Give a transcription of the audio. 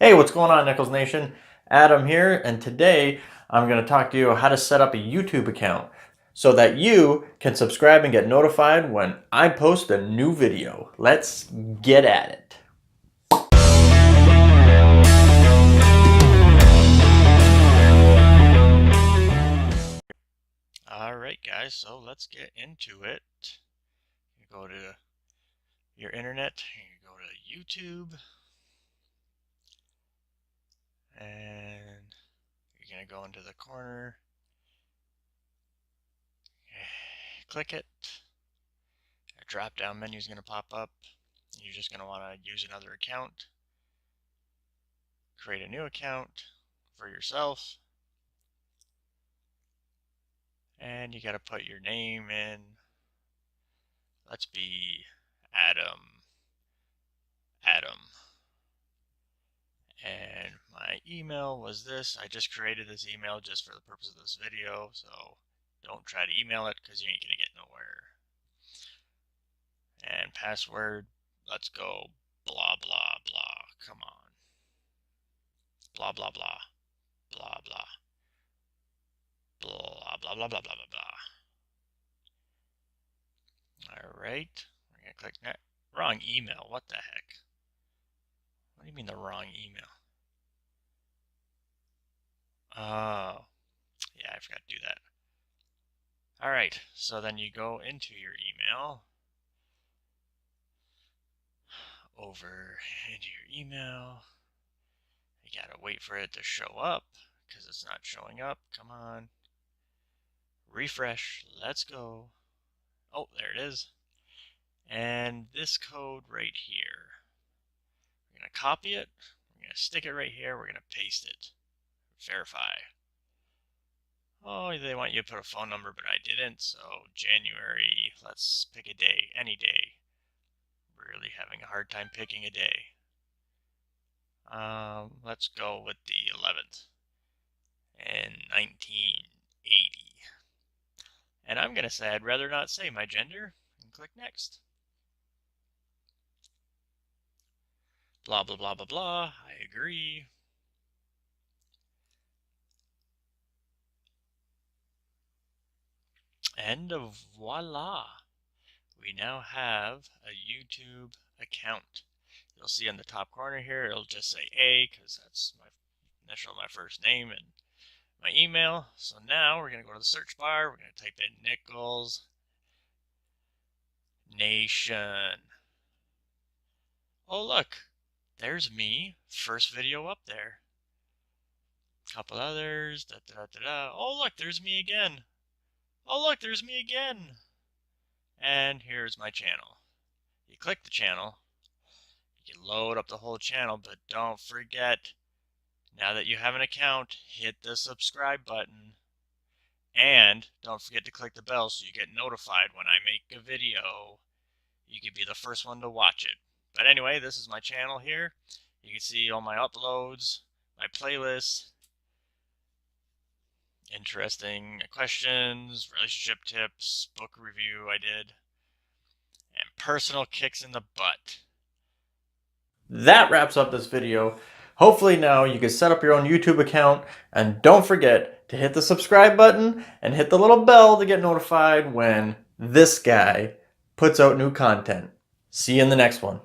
Hey, what's going on, Nicholls Nation? Adam here, and today I'm going to talk to you how to set up a YouTube account so that you can subscribe and get notified when I post a new video. Let's get at it. Alright guys, so let's get into it. You go to your internet, you go to YouTube, and you're going to go into the corner, click it. A drop down menu is going to pop up. You're just going to want to use another account. Create a new account for yourself. And you got to put your name in. Let's be Adam. And my email was this. I just created this email just for the purpose of this video, so don't try to email it because you ain't going to get nowhere. And password, let's go blah, blah, blah. Come on. Blah, blah, blah. Blah, blah. Blah, blah, blah, blah, blah, blah, blah. Alright. We're going to click next. Wrong email. What the heck? What do you mean the wrong email? Oh. Yeah, I forgot to do that. Alright, so then you go into your email. Over into your email. You gotta wait for it to show up because it's not showing up. Come on. Refresh. Let's go. Oh, there it is. And this code right here. We're going to copy it. We're going to stick it right here. We're going to paste it. Verify. Oh, they want you to put a phone number, but I didn't. So January, let's pick a day, any day. Really having a hard time picking a day. Let's go with the 11th in 1980. And I'm going to say I'd rather not say my gender and click next. Blah, blah, blah, blah, blah. I agree. And voila. We now have a YouTube account. You'll see in the top corner here, it'll just say A because that's my initial, my first name, and my email. So now we're going to go to the search bar. We're going to type in Nicholls Nation. Oh, look. There's me. First video up there. Couple others. Da, da, da, da. Oh, look. There's me again. Oh, look. There's me again. And here's my channel. You click the channel. You can load up the whole channel, but don't forget, now that you have an account, hit the subscribe button. And don't forget to click the bell so you get notified when I make a video. You can be the first one to watch it. But anyway, this is my channel here. You can see all my uploads, my playlists, interesting questions, relationship tips, book review I did, and personal kicks in the butt. That wraps up this video. Hopefully now you can set up your own YouTube account, and don't forget to hit the subscribe button and hit the little bell to get notified when this guy puts out new content. See you in the next one.